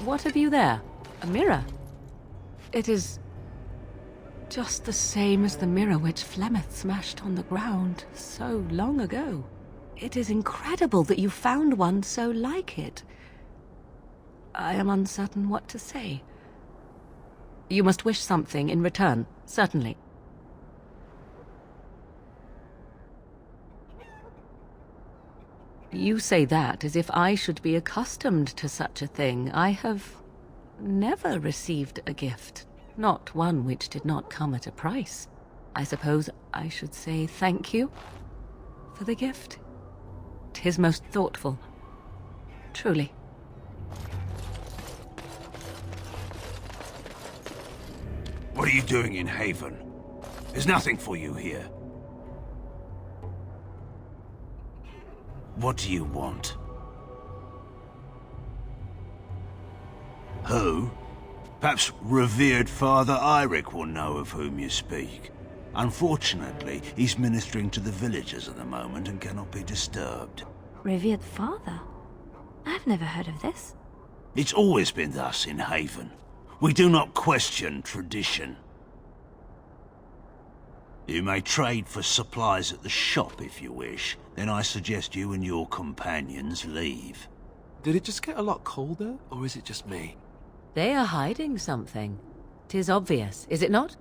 What have you there? A mirror? It is just the same as the mirror which Flemeth smashed on the ground so long ago. It is incredible that you found one so like it. I am uncertain what to say. You must wish something in return, certainly. You say that as if I should be accustomed to such a thing. I have never received a gift, not one which did not come at a price. I suppose I should say thank you for the gift. 'Tis most thoughtful, truly. What are you doing in Haven? There's nothing for you here. What do you want? Who? Perhaps revered Father Eirik will know of whom you speak. Unfortunately, he's ministering to the villagers at the moment and cannot be disturbed. Revered father? I've never heard of this. It's always been thus in Haven. We do not question tradition. You may trade for supplies at the shop if you wish. Then I suggest you and your companions leave. Did it just get a lot colder, or is it just me? They are hiding something. 'Tis obvious, is it not?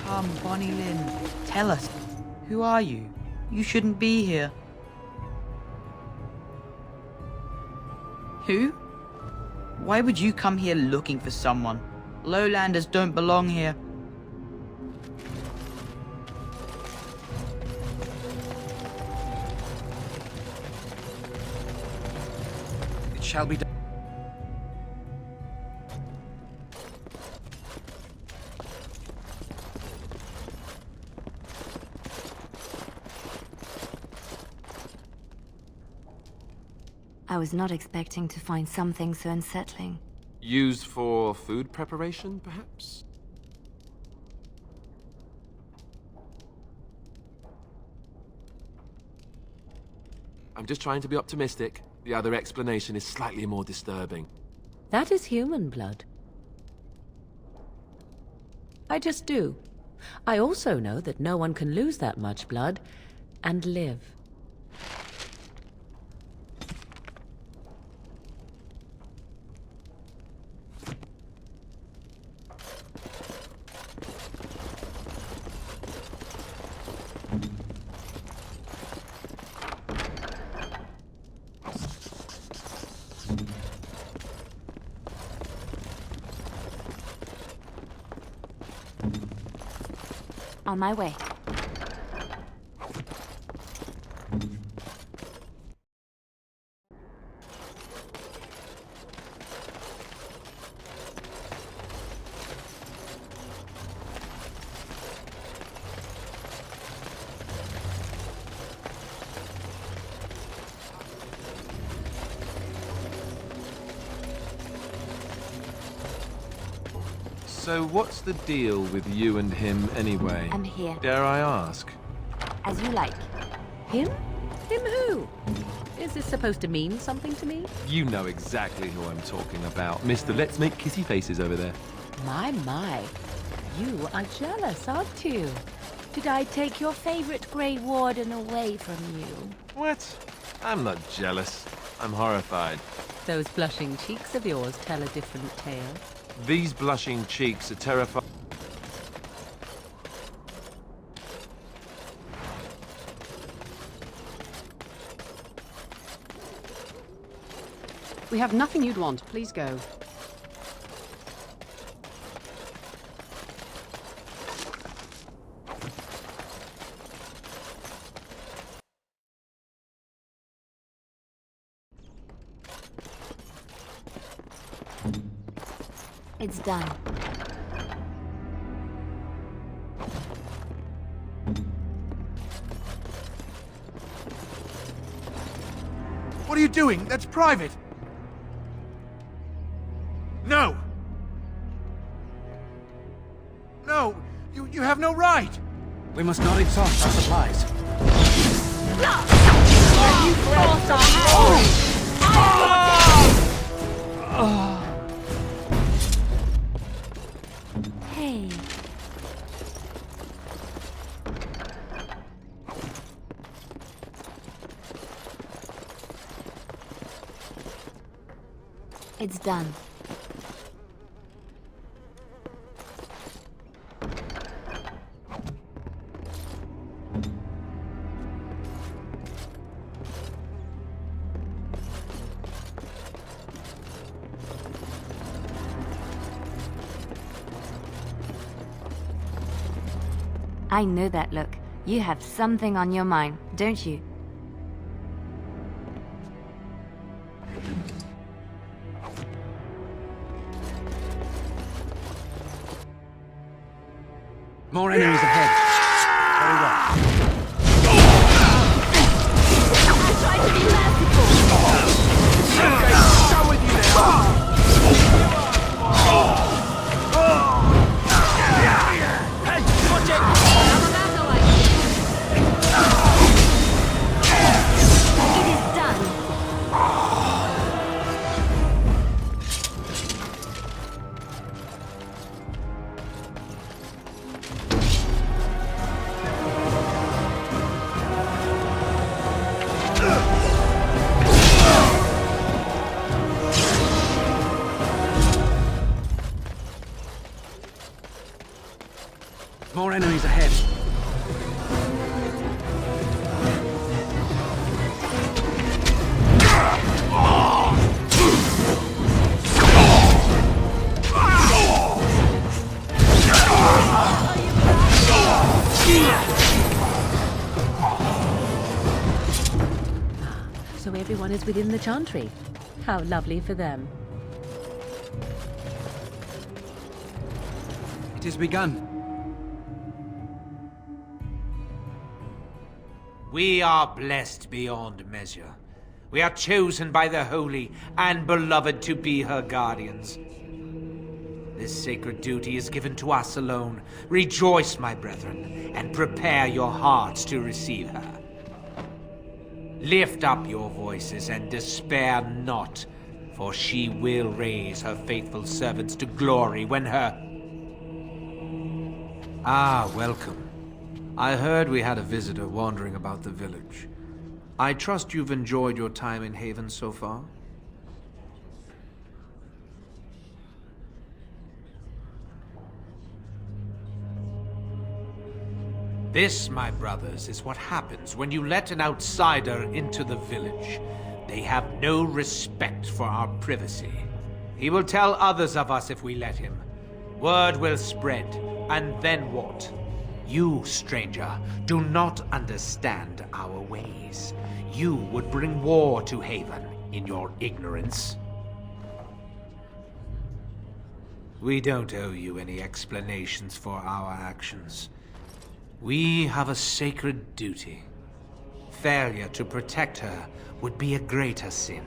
Come, Bonnie Lynn. Tell us. Who are you? You shouldn't be here. Who? Why would you come here looking for someone? Lowlanders don't belong here. It shall be done. I was not expecting to find something so unsettling. Used for food preparation, perhaps? I'm just trying to be optimistic. The other explanation is slightly more disturbing. That is human blood. I just do. I also know that no one can lose that much blood and live. On my way. So what's the deal with you and him anyway? I'm here. Dare I ask? As you like. Him? Him who? Is this supposed to mean something to me? You know exactly who I'm talking about. Mr. Let's Make Kissy Faces over there. My. You are jealous, aren't you? Did I take your favorite Grey Warden away from you? What? I'm not jealous. I'm horrified. Those blushing cheeks of yours tell a different tale. These blushing cheeks are terrifying. We have nothing you'd want. Please go. It's done. What are you doing? That's private! No! No! You have no right! We must not exhaust our supplies. Hey. It's done. I know that look. You have something on your mind, don't you? More enemies ahead. Very well. I tried to be merciful! It is done. More enemies ahead. So everyone is within the Chantry. How lovely for them. It has begun. We are blessed beyond measure. We are chosen by the Holy and Beloved to be her guardians. This sacred duty is given to us alone. Rejoice, my brethren, and prepare your hearts to receive her. Lift up your voices and despair not, for she will raise her faithful servants to glory when her... Ah, welcome. I heard we had a visitor wandering about the village. I trust you've enjoyed your time in Haven so far? This, my brothers, is what happens when you let an outsider into the village. They have no respect for our privacy. He will tell others of us if we let him. Word will spread, and then what? You, stranger, do not understand our ways. You would bring war to Haven in your ignorance. We don't owe you any explanations for our actions. We have a sacred duty. Failure to protect her would be a greater sin.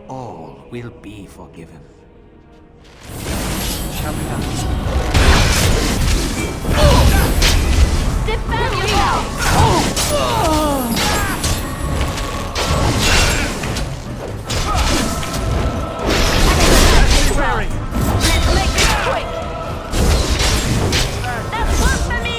All will be forgiven. Shall we done? Defend yourself! Let's make this quick! That's one for me!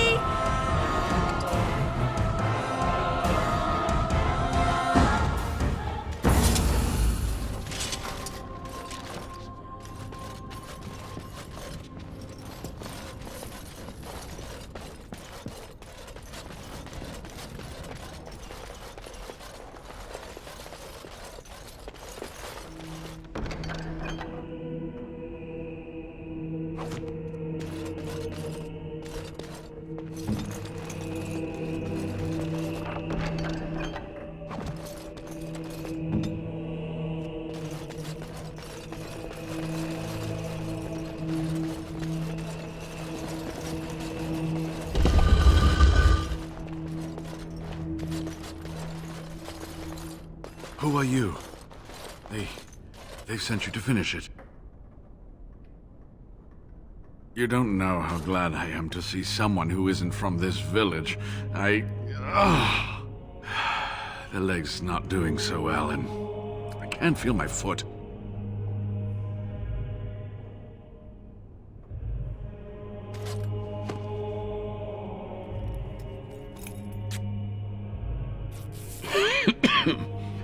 you. They sent you to finish it. You don't know how glad I am to see someone who isn't from this village. The leg's not doing so well, and I can't feel my foot.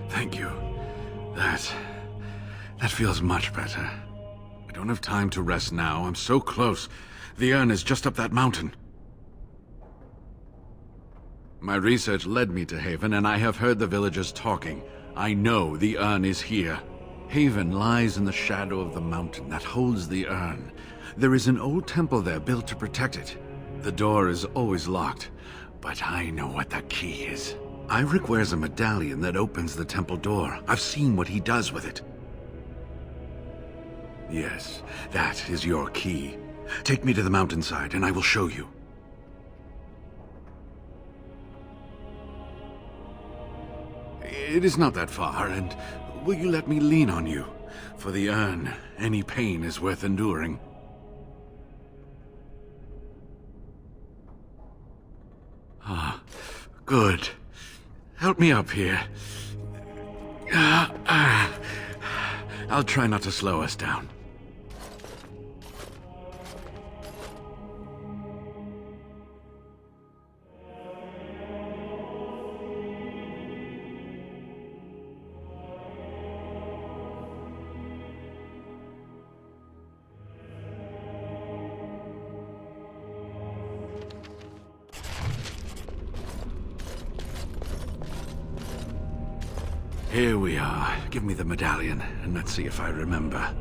Thank you. That feels much better. I don't have time to rest now. I'm so close. The urn is just up that mountain. My research led me to Haven, and I have heard the villagers talking. I know the urn is here. Haven lies in the shadow of the mountain that holds the urn. There is an old temple there built to protect it. The door is always locked, but I know what the key is. Eirik wears a medallion that opens the temple door. I've seen what he does with it. Yes, that is your key. Take me to the mountainside, and I will show you. It is not that far, and will you let me lean on you? For the urn, any pain is worth enduring. Ah, good. Help me up here. I'll try not to slow us down. Here we are. Give me the medallion, and let's see if I remember.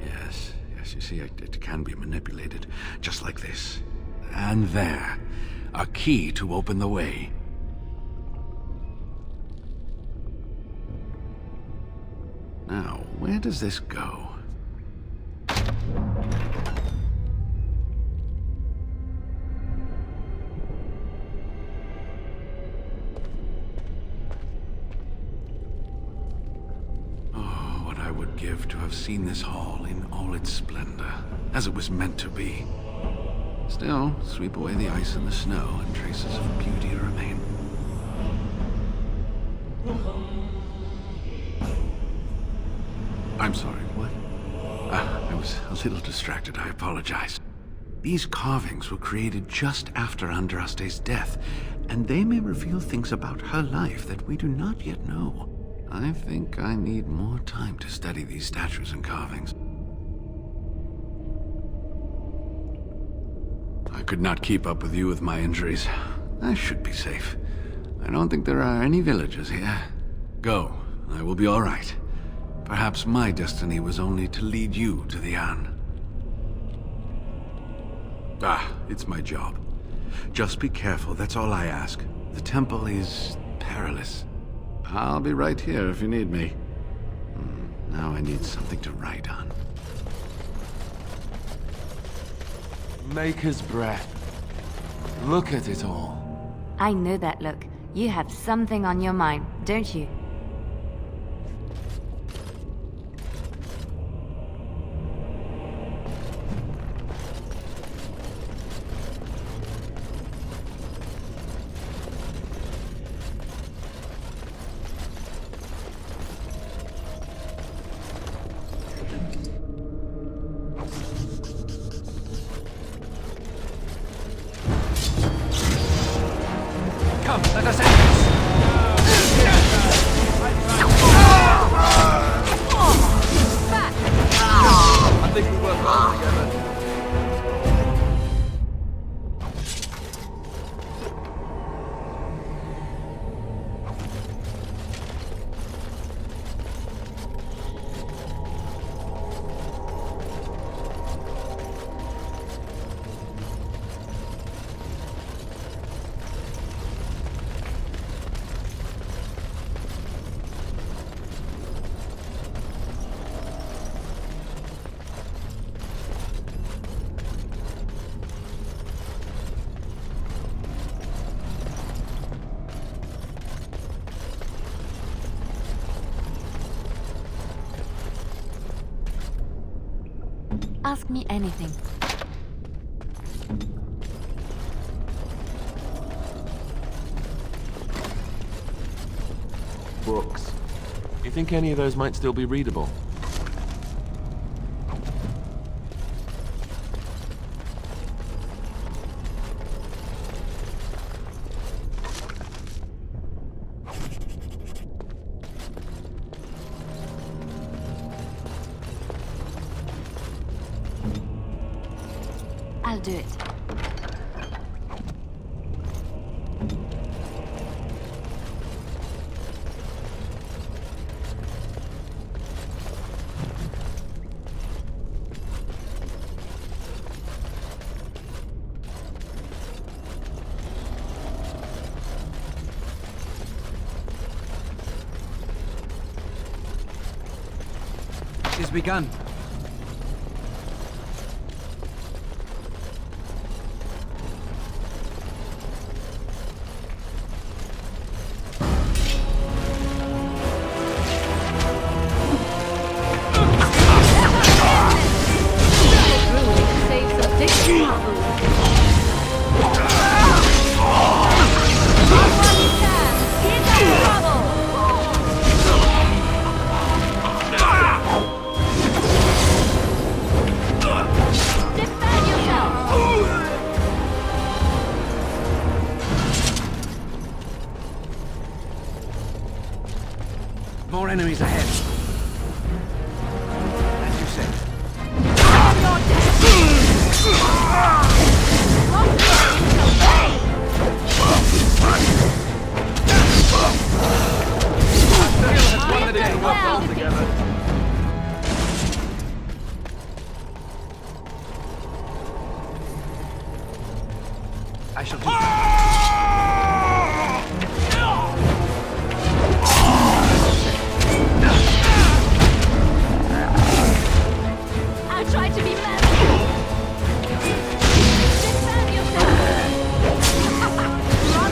Yes, you see, it can be manipulated, just like this. And there. A key to open the way. Now, where does this go? Give to have seen this hall in all its splendor, as it was meant to be. Still, sweep away the ice and the snow, and traces of beauty remain. I'm sorry, what? I was a little distracted, I apologize. These carvings were created just after Andraste's death, and they may reveal things about her life that we do not yet know. I think I need more time to study these statues and carvings. I could not keep up with you with my injuries. I should be safe. I don't think there are any villagers here. Go. I will be all right. Perhaps my destiny was only to lead you to the urn. It's my job. Just be careful, that's all I ask. The temple is perilous. I'll be right here if you need me. Now I need something to write on. Maker's breath. Look at it all. I know that look. You have something on your mind, don't you? Come, let us end I think we work well together. Ask me anything. Books. You think any of those might still be readable? I'll do it. It has begun. Save some dish. Defend yourself! More enemies ahead. As you said. I shall do that. I'll try to be better. Defend yourself! Run,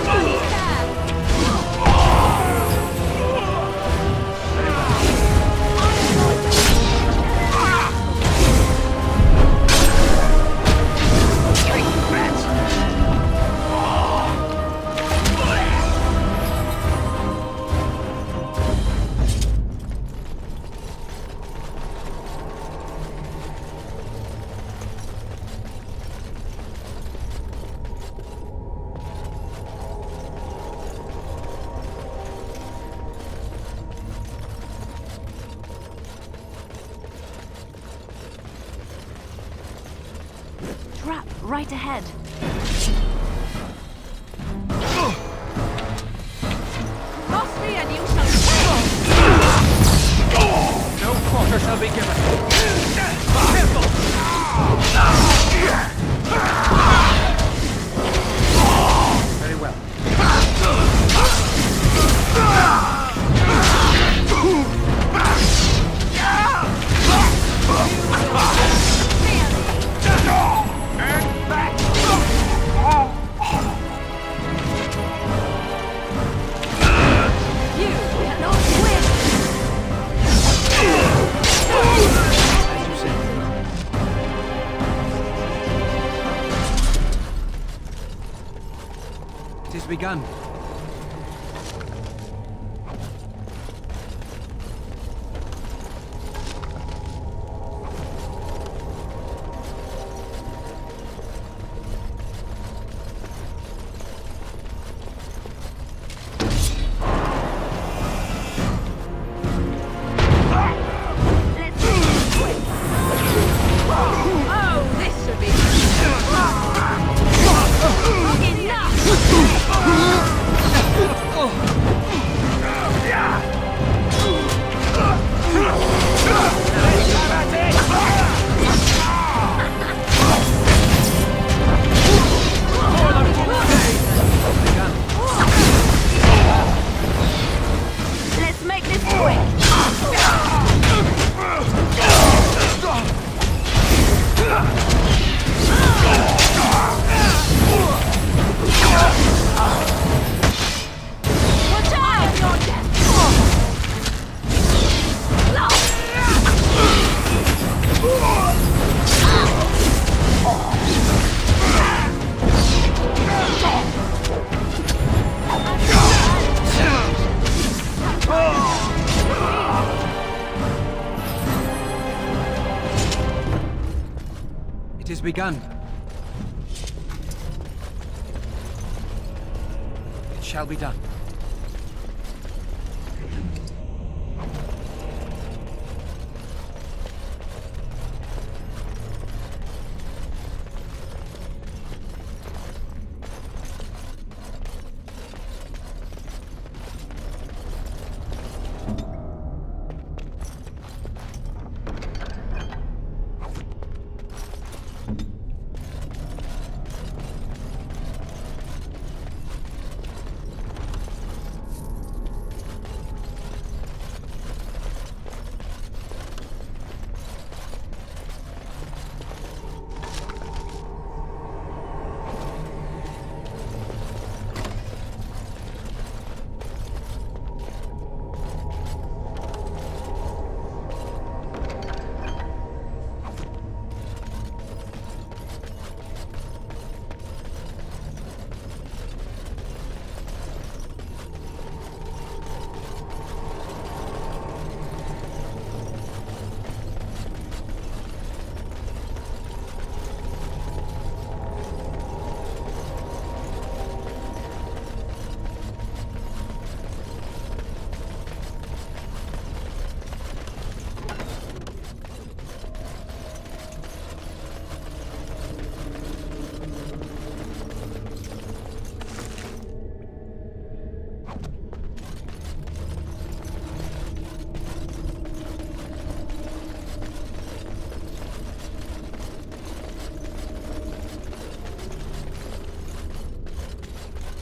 Trap right ahead. Cross me and you shall No quarter shall be given. Very well. You cannot win! As you said. It has begun. Oh, this should be... Enough! is begun. It shall be done.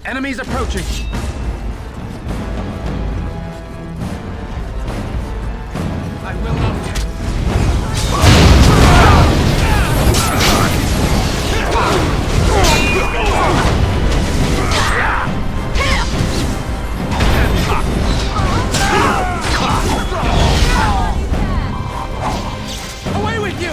Enemies approaching! I will not... Away with you!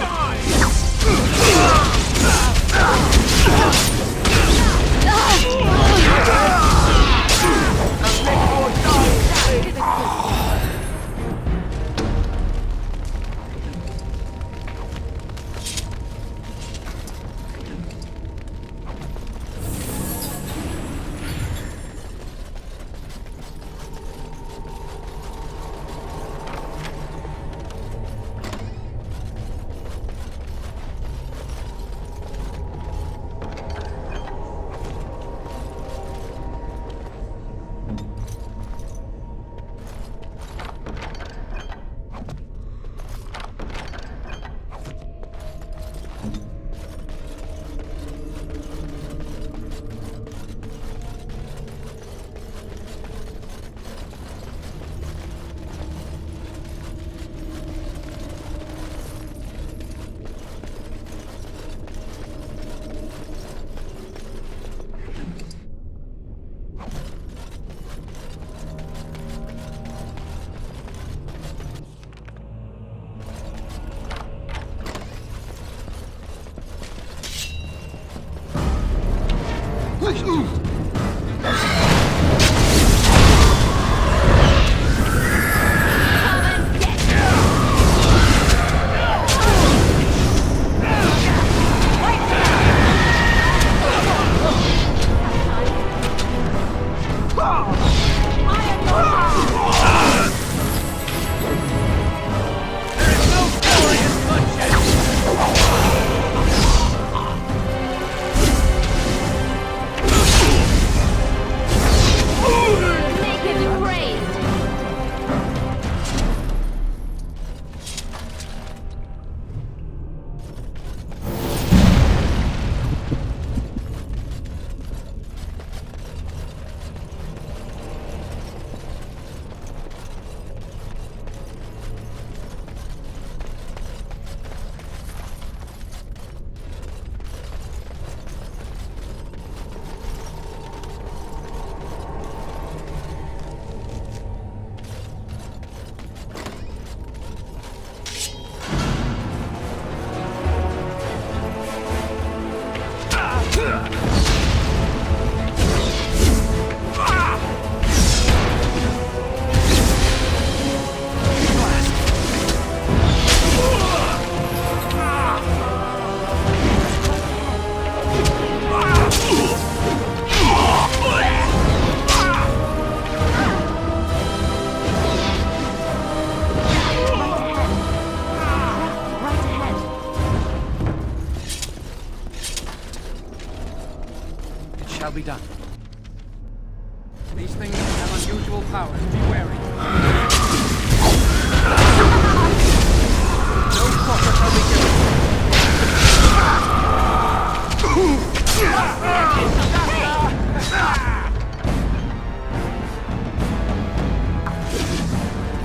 shall be done. These things have unusual powers. Be wary. No quarter shall be given.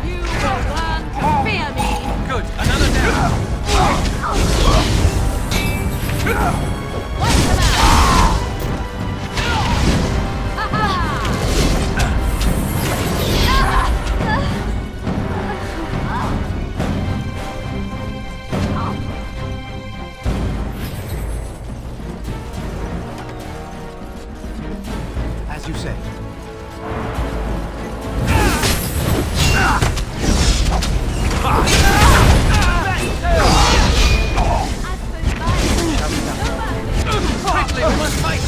You will learn to fear me! Good, another down. Wipe them out! As you say. Quickly, we must fight!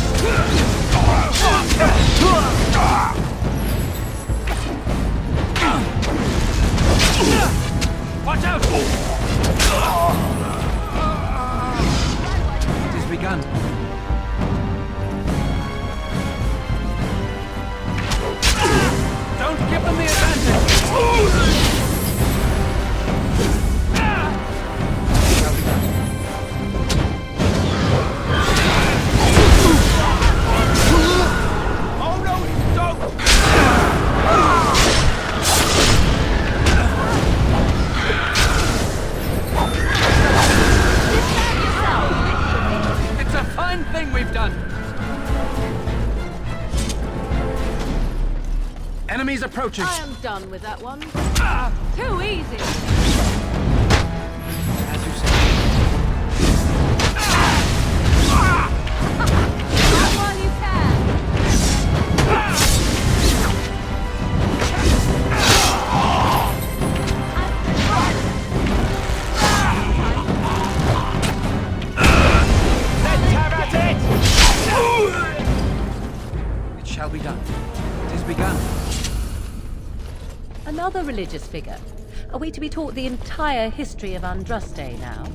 Watch out! It is begun. Don't give them the advantage! Oh no, don't! It's a fine thing we've done! Enemies approaching! I am done with that one. Too easy! As you say. Not while you can! Let's have at it! It shall be done. It is begun. Another religious figure. Are we to be taught the entire history of Andraste now?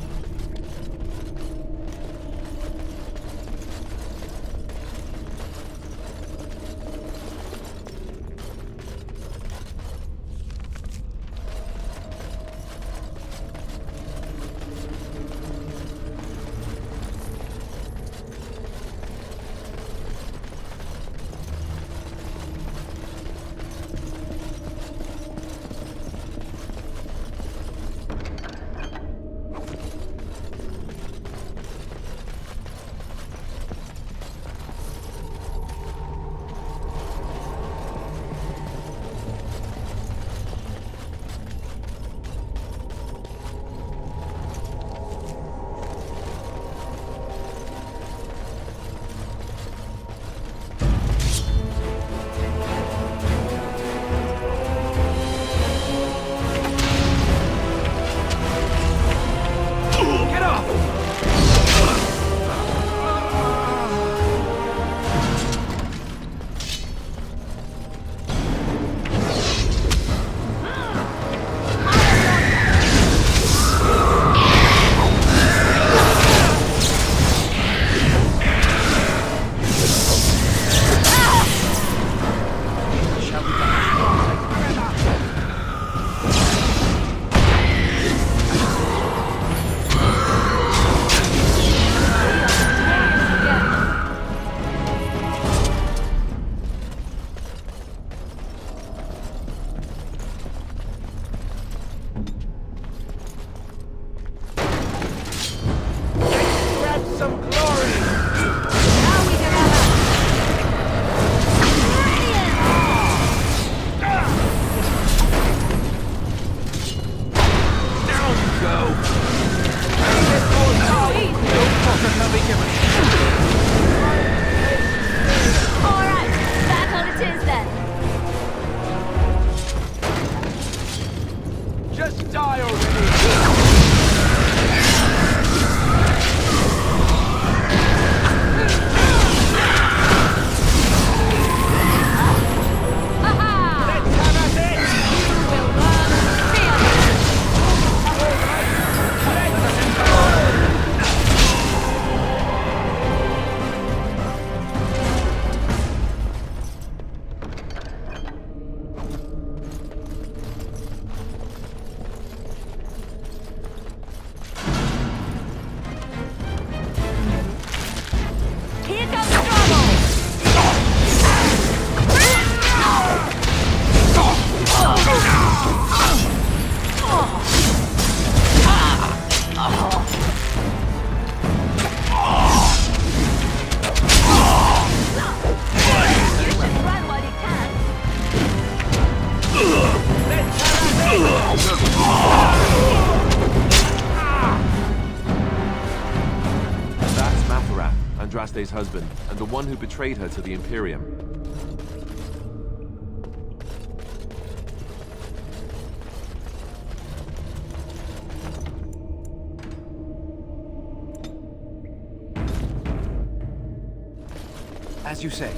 Andraste's husband, and the one who betrayed her to the Imperium. As you say.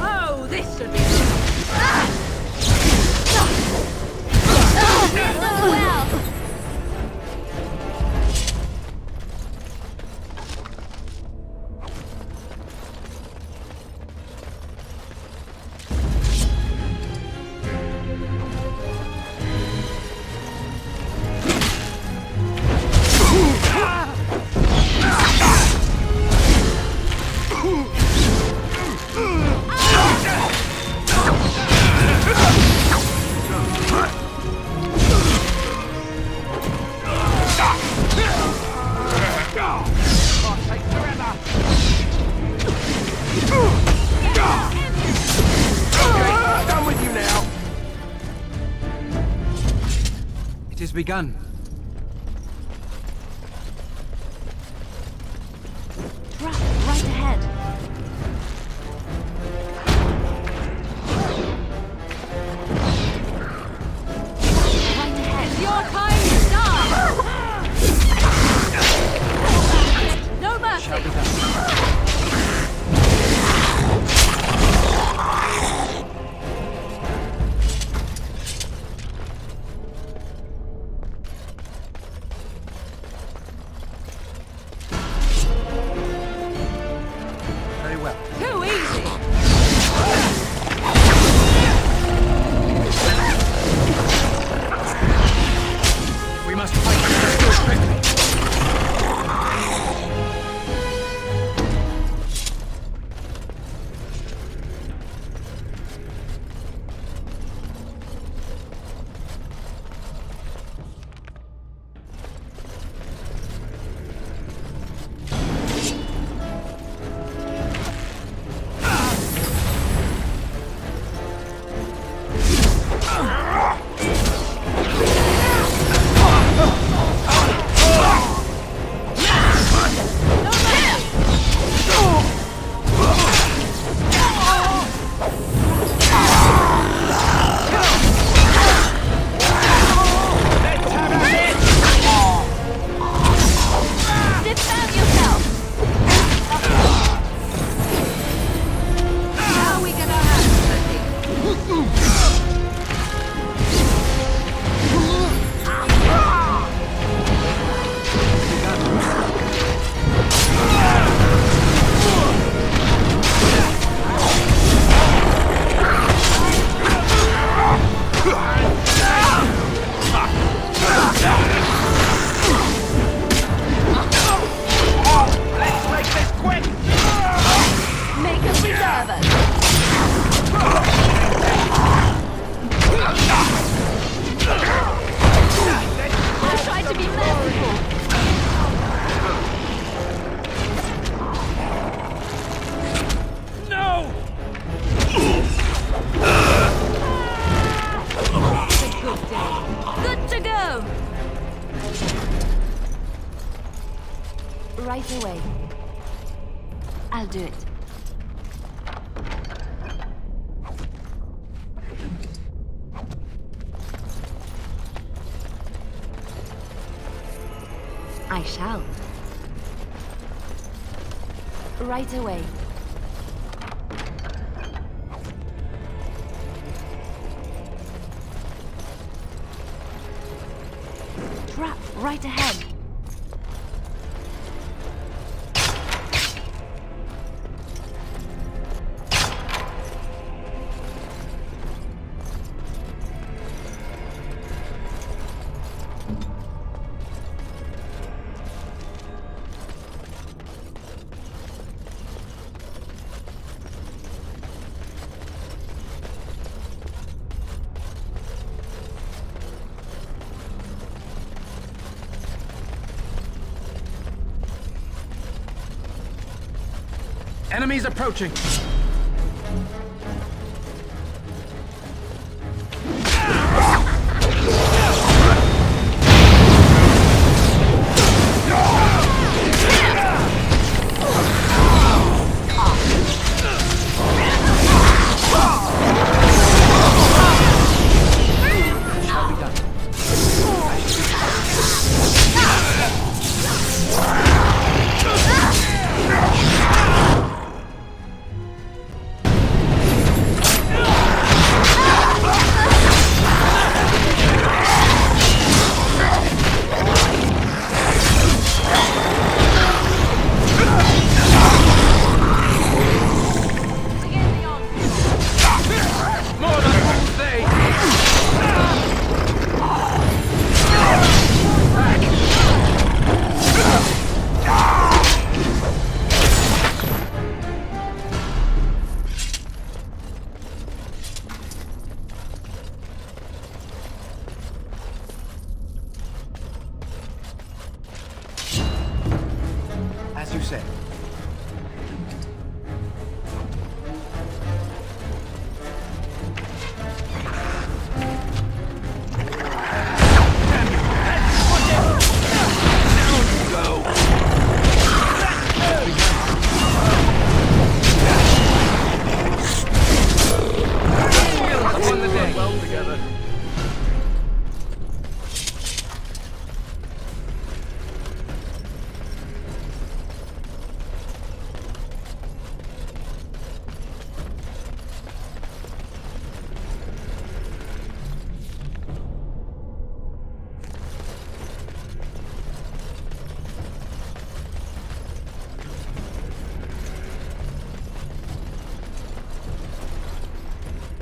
Oh, this should be... Done with you now. It has begun. Trap right ahead. Right ahead. It's your time to die! No mercy! Very well. Too easy! We must fight still quickly. Defend yourself. How are we gonna handle this? Let's make this quick. Make us preserve us. I'll try to be merciful. No. Good to go. Right away. I'll do it. I shall. Right away. Trap right ahead. Enemies approaching. As you say.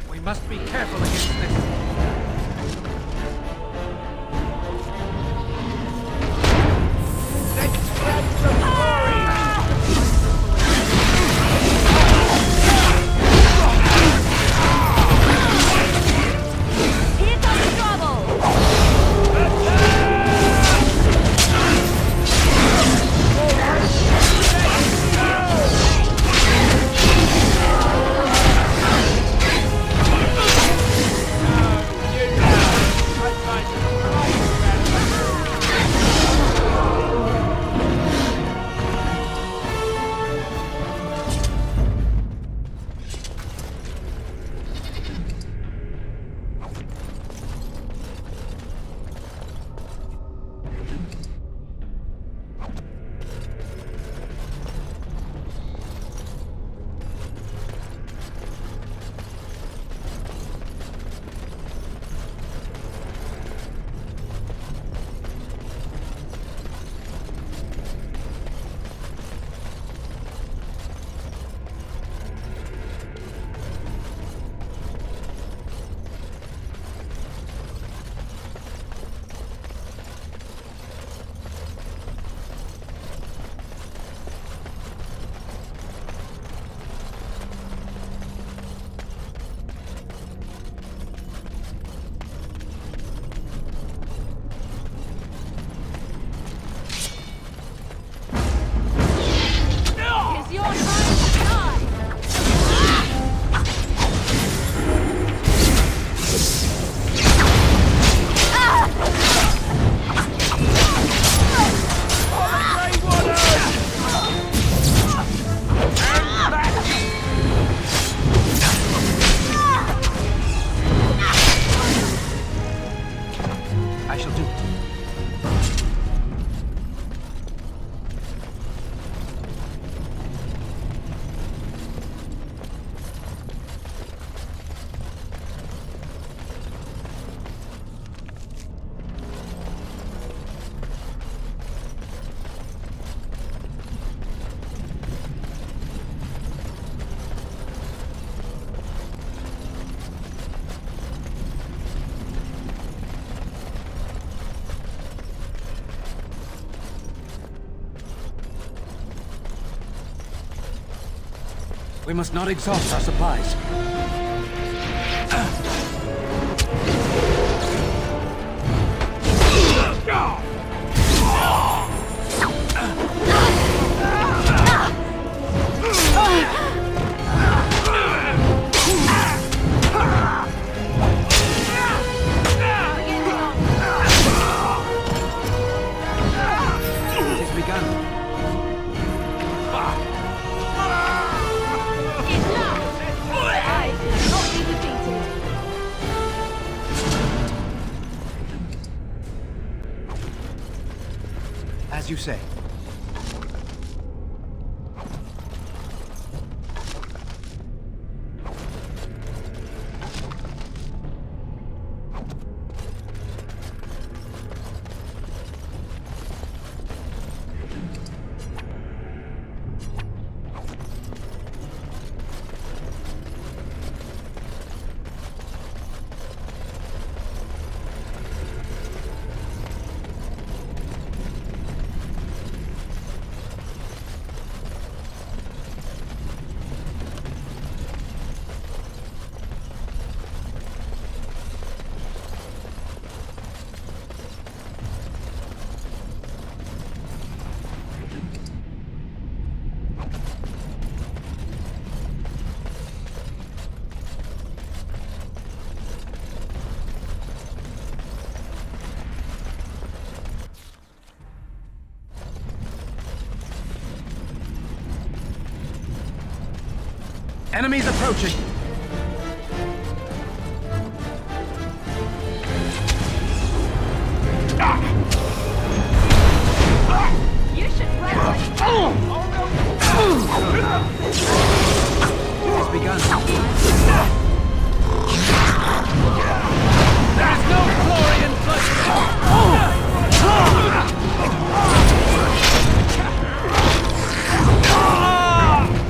We must be careful against this. Let's spread some glory! Here comes trouble! We must not exhaust our supplies. As you say. Enemies approaching! You should run. It has begun. There is no glory in bloodshed!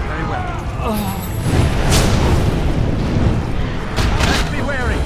Very well. Let's be wary.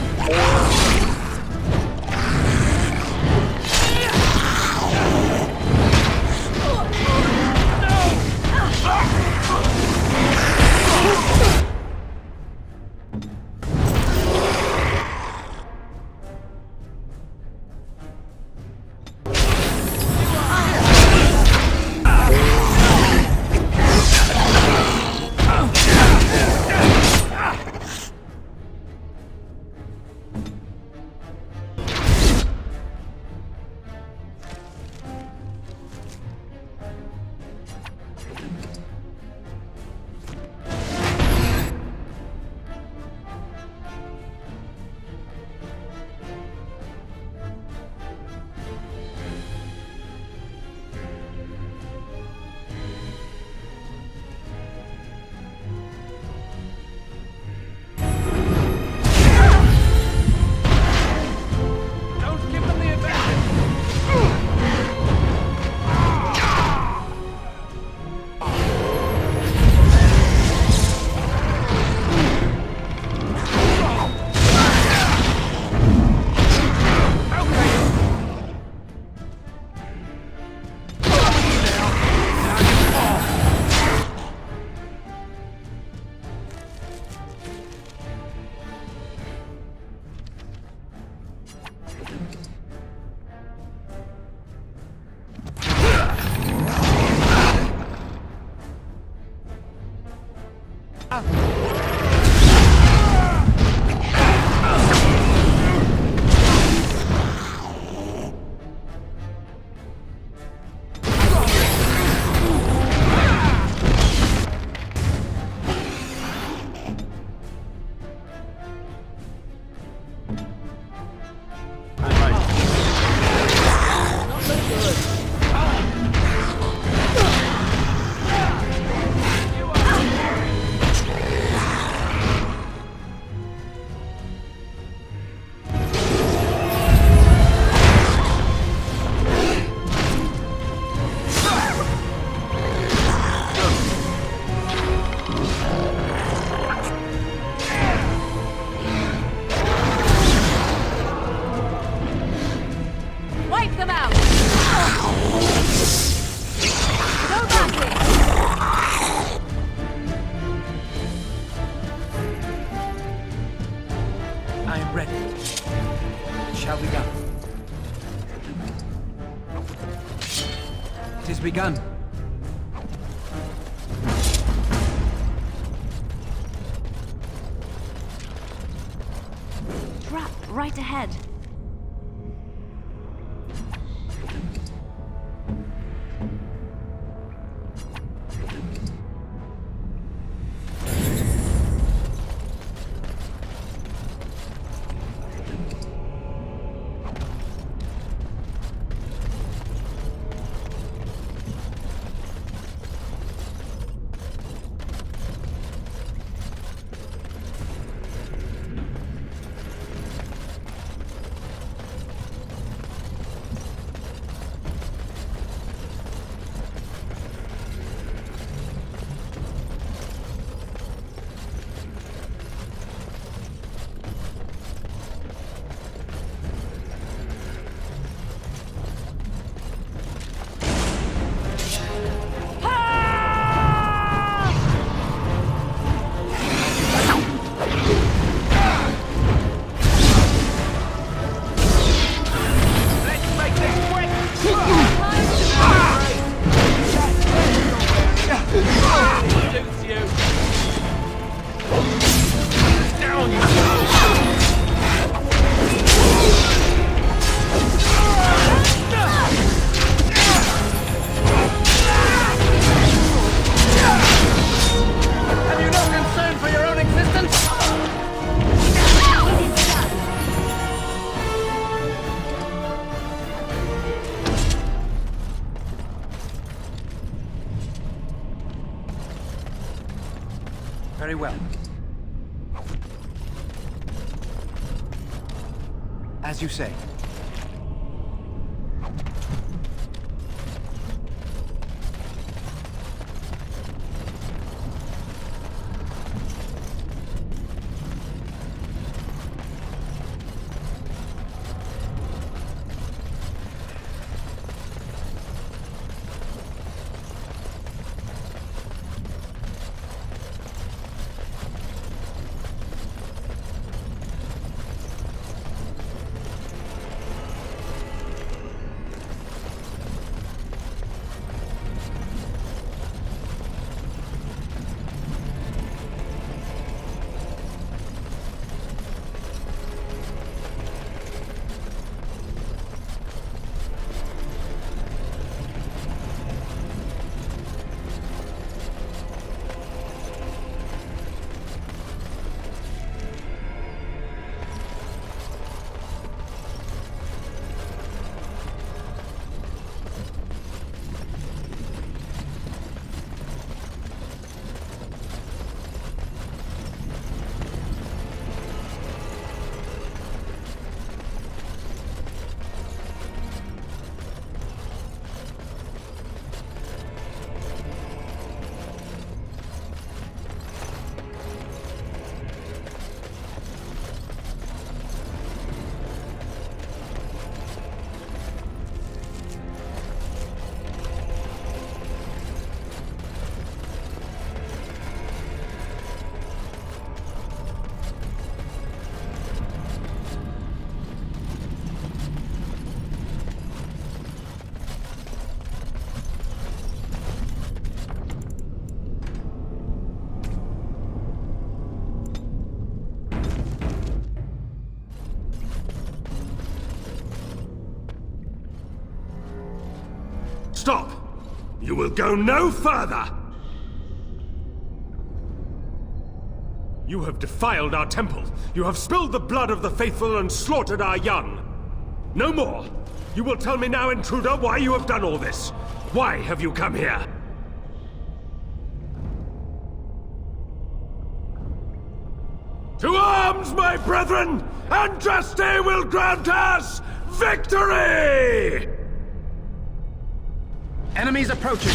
begun. Trap right ahead. Have you no concern for your own existence? Very well. As you say. Stop! You will go no further! You have defiled our temple. You have spilled the blood of the faithful and slaughtered our young. No more! You will tell me now, intruder, why you have done all this. Why have you come here? To arms, my brethren! Andraste will grant us victory! Enemies approaching.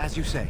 As you say.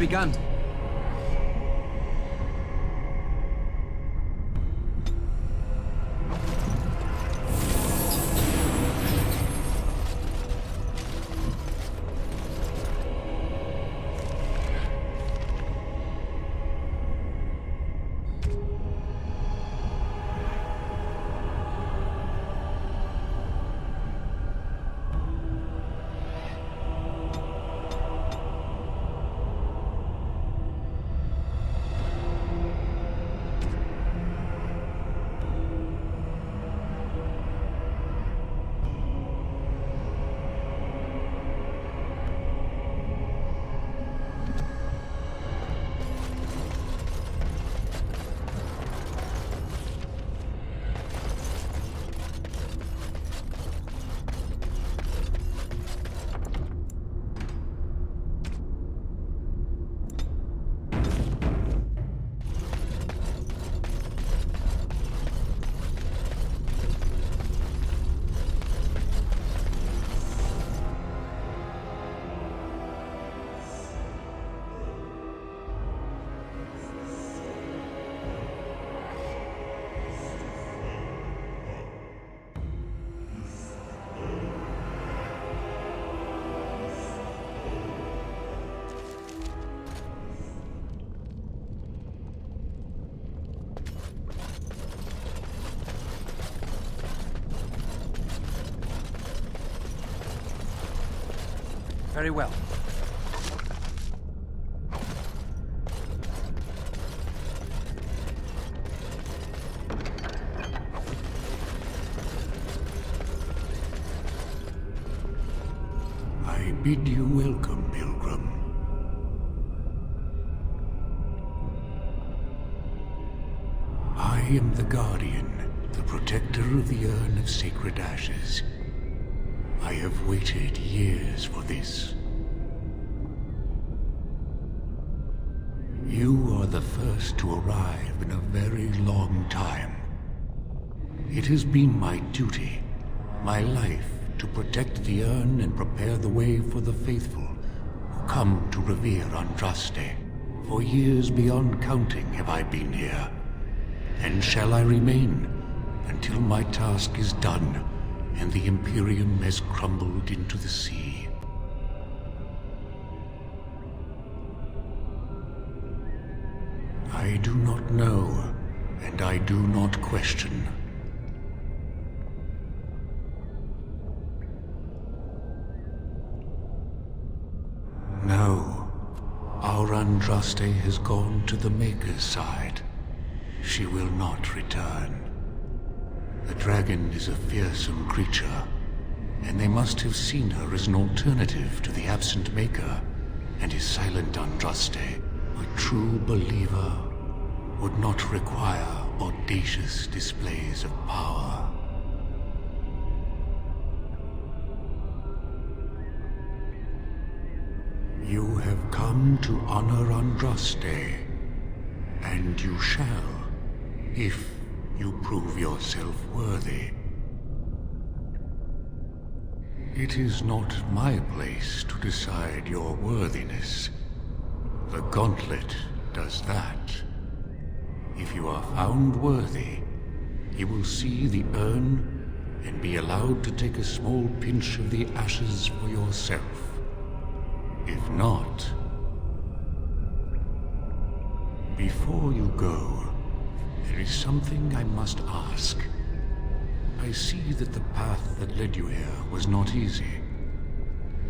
begun. Very well. I bid you welcome, Pilgrim. I am the Guardian, the protector of the Urn of Sacred Ashes. I have waited years for this. You are the first to arrive in a very long time. It has been my duty, my life, to protect the urn and prepare the way for the faithful who come to revere Andraste. For years beyond counting have I been here, and shall I remain until my task is done and the Imperium has crumbled into the sea. I do not know, and I do not question. No, our Andraste has gone to the Maker's side. She will not return. The dragon is a fearsome creature, and they must have seen her as an alternative to the absent Maker and his silent Andraste. A true believer would not require audacious displays of power. You have come to honor Andraste, and you shall, if you prove yourself worthy. It is not my place to decide your worthiness. The Gauntlet does that. If you are found worthy, you will see the urn and be allowed to take a small pinch of the ashes for yourself. If not, before you go, there is something I must ask. I see that the path that led you here was not easy.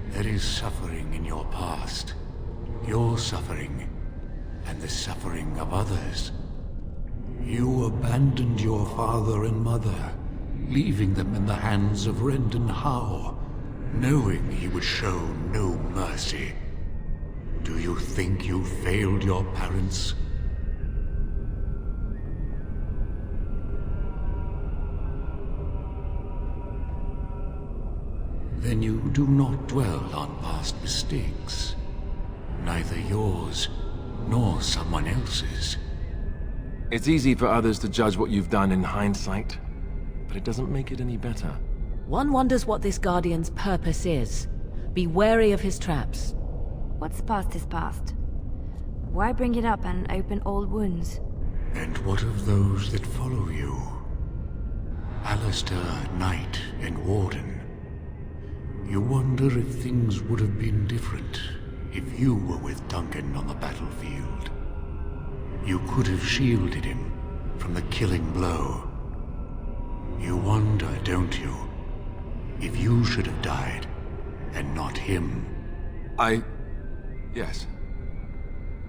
There is suffering in your past. Your suffering, and the suffering of others. You abandoned your father and mother, leaving them in the hands of Rendon Howe, knowing he would show no mercy. Do you think you failed your parents? Then you do not dwell on past mistakes. Neither yours, nor someone else's. It's easy for others to judge what you've done in hindsight, but it doesn't make it any better. One wonders what this Guardian's purpose is. Be wary of his traps. What's past is past. Why bring it up and open old wounds? And what of those that follow you? Alistair, Knight, and Warden. You wonder if things would have been different if you were with Duncan on the battlefield. You could have shielded him from the killing blow. You wonder, don't you, if you should have died and not him? Yes.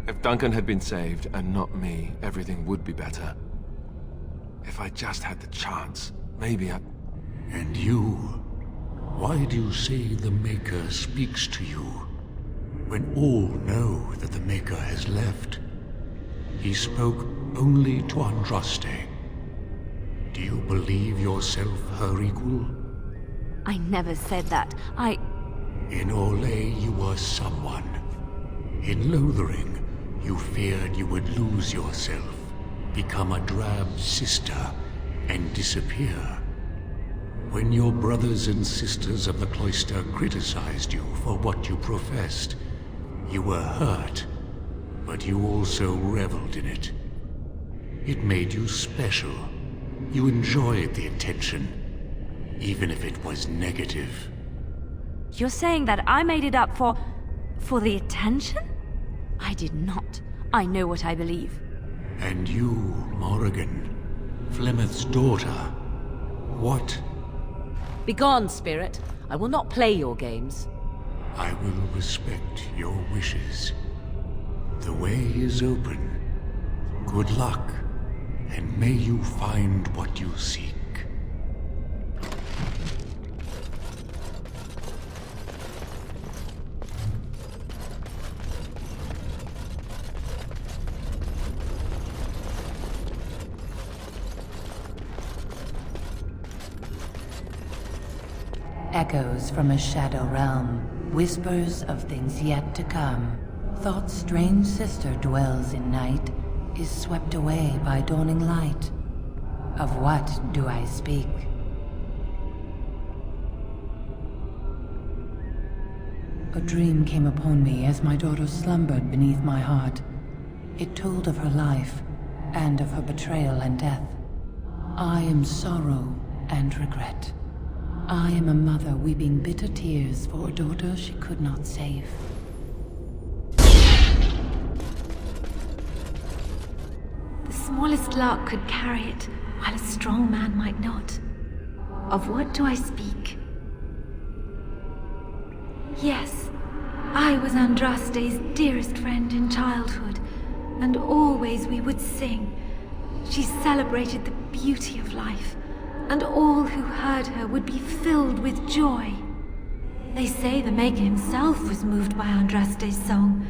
If Duncan had been saved and not me, everything would be better. If I just had the chance, maybe I... And you? Why do you say the Maker speaks to you, when all know that the Maker has left? He spoke only to Andraste. Do you believe yourself her equal? I never said that. In Orlais you were someone. In Lothering, you feared you would lose yourself, become a drab sister, and disappear. When your brothers and sisters of the cloister criticized you for what you professed, you were hurt, but you also reveled in it. It made you special. You enjoyed the attention, even if it was negative. You're saying that I made it up for the attention? I did not. I know what I believe. And you, Morrigan, Flemeth's daughter, what? Begone, spirit. I will not play your games. I will respect your wishes. The way is open. Good luck, and may you find what you seek. Echoes from a shadow realm, whispers of things yet to come. Thought's strange sister dwells in night, is swept away by dawning light. Of what do I speak? A dream came upon me as my daughter slumbered beneath my heart. It told of her life, and of her betrayal and death. I am sorrow and regret. I am a mother weeping bitter tears for a daughter she could not save. The smallest lark could carry it, while a strong man might not. Of what do I speak? Yes, I was Andraste's dearest friend in childhood, and always we would sing. She celebrated the beauty of life, and all who heard her would be filled with joy. They say the Maker himself was moved by Andraste's song,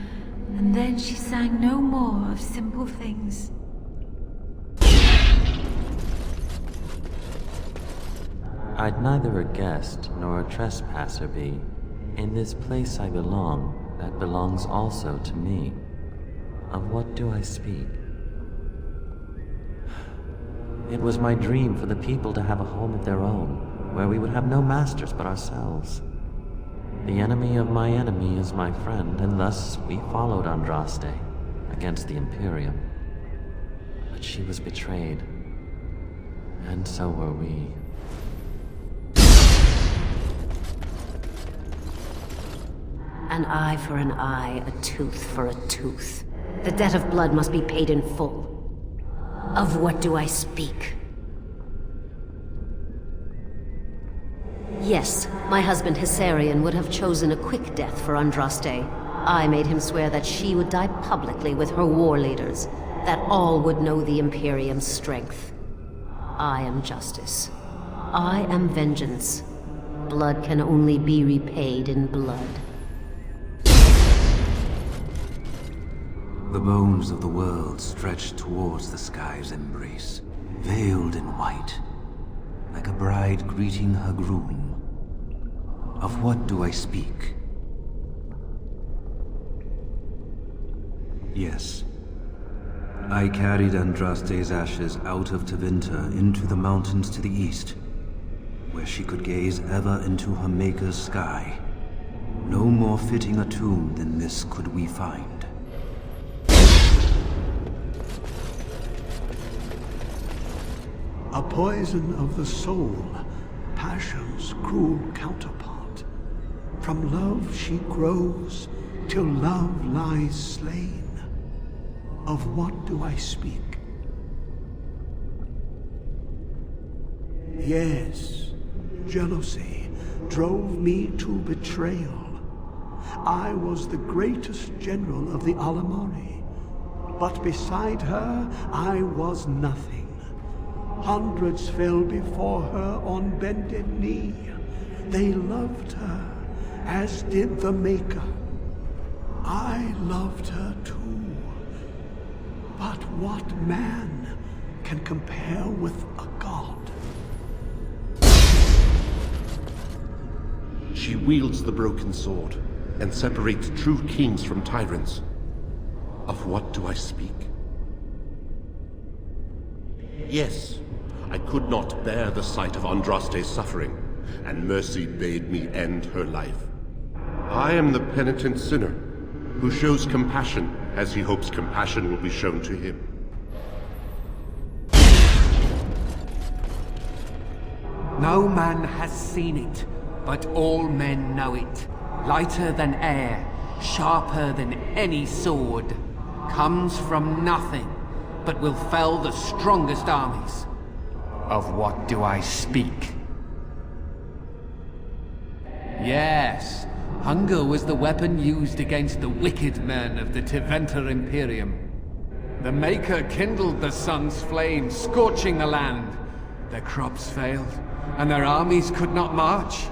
and then she sang no more of simple things. I'd neither a guest nor a trespasser be. In this place I belong, that belongs also to me. Of what do I speak? It was my dream for the people to have a home of their own, where we would have no masters but ourselves. The enemy of my enemy is my friend, and thus we followed Andraste against the Imperium. But she was betrayed, and so were we. An eye for an eye, a tooth for a tooth. The debt of blood must be paid in full. Of what do I speak? Yes, my husband Hissarion would have chosen a quick death for Andraste. I made him swear that she would die publicly with her war leaders, that all would know the Imperium's strength. I am justice. I am vengeance. Blood can only be repaid in blood. The bones of the world stretched towards the sky's embrace, veiled in white, like a bride greeting her groom. Of what do I speak? Yes. I carried Andraste's ashes out of Tevinter into the mountains to the east, where she could gaze ever into her Maker's sky. No more fitting a tomb than this could we find. A poison of the soul, passion's cruel counterpart. From love she grows, till love lies slain. Of what do I speak? Yes, jealousy drove me to betrayal. I was the greatest general of the Alamari, but beside her I was nothing. Hundreds fell before her on bended knee. They loved her, as did the Maker. I loved her too. But what man can compare with a god? She wields the broken sword and separates true kings from tyrants. Of what do I speak? Yes, I could not bear the sight of Andraste's suffering, and mercy bade me end her life. I am the penitent sinner who shows compassion as he hopes compassion will be shown to him. No man has seen it, but all men know it. Lighter than air, sharper than any sword. Comes from nothing, but will fell the strongest armies. Of what do I speak? Yes, hunger was the weapon used against the wicked men of the Tevinter Imperium. The Maker kindled the sun's flame, scorching the land. Their crops failed, and their armies could not march.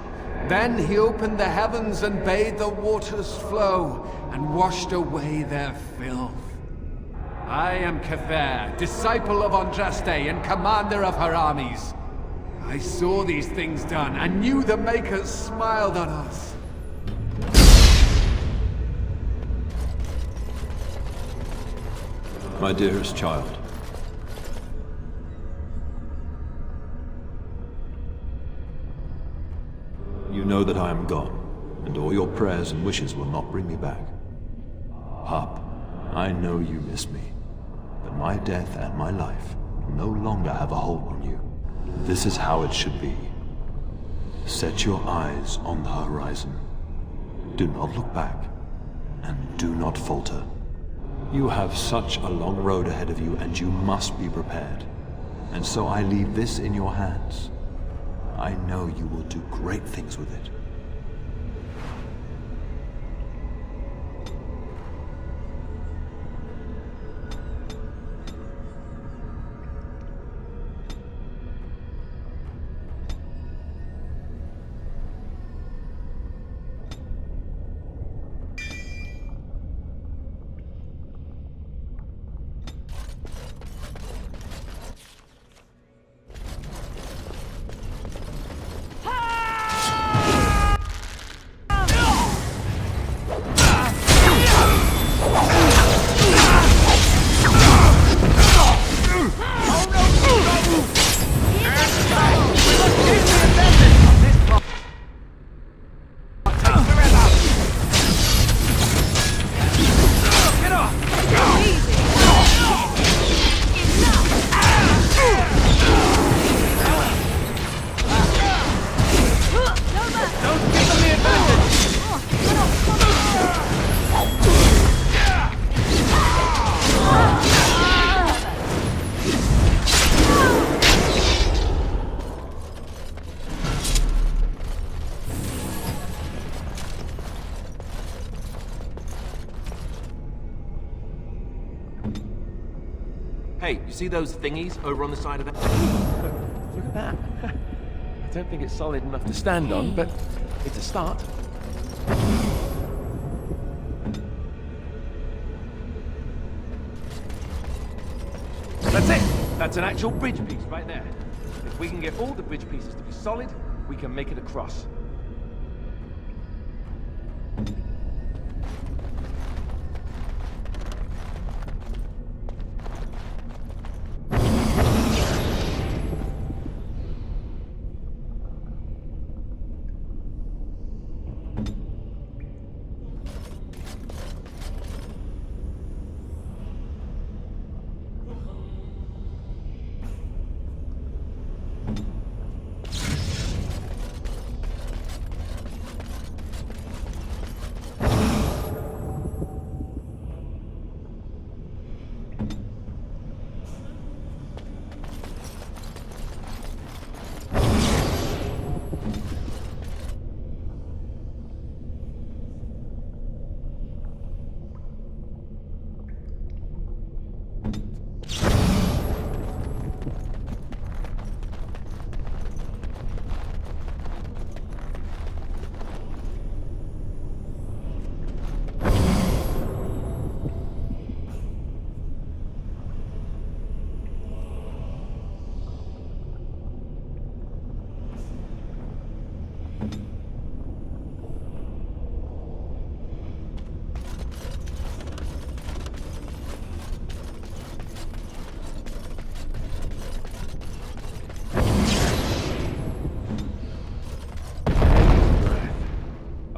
Then he opened the heavens and bade the waters flow, and washed away their filth. I am K'thair, disciple of Andraste and commander of her armies. I saw these things done, and knew the Makers smiled on us. My dearest child. You know that I am gone, and all your prayers and wishes will not bring me back. Pup, I know you miss me, but my death and my life no longer have a hold on you. This is how it should be. Set your eyes on the horizon. Do not look back, and do not falter. You have such a long road ahead of you, and you must be prepared. And so I leave this in your hands. I know you will do great things with it. Hey, you see those thingies over on the side of it? Look at that. I don't think it's solid enough to stand on, but it's a start. That's it! That's an actual bridge piece right there. If we can get all the bridge pieces to be solid, we can make it across.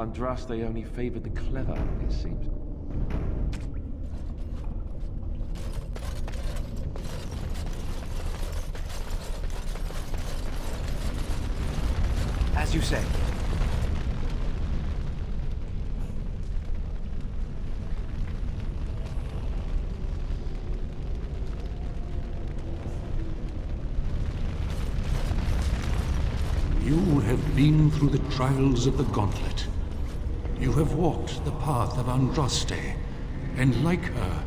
Andraste only favored the clever, it seems. As you say. You have been through the trials of the Gauntlet. You have walked the path of Andraste, and like her,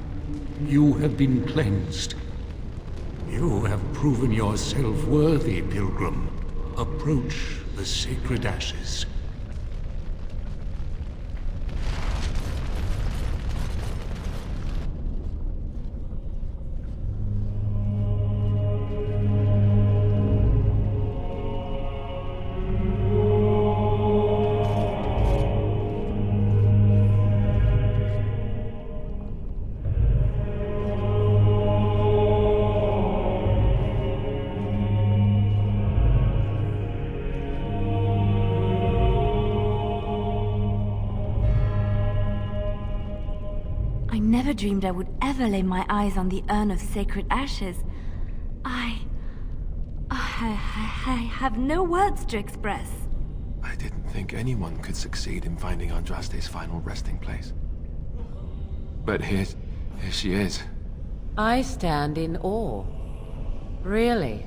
you have been cleansed. You have proven yourself worthy, Pilgrim. Approach the sacred ashes. I never dreamed I would ever lay my eyes on the urn of sacred ashes. I have no words to express. I didn't think anyone could succeed in finding Andraste's final resting place. But here she is. I stand in awe. Really.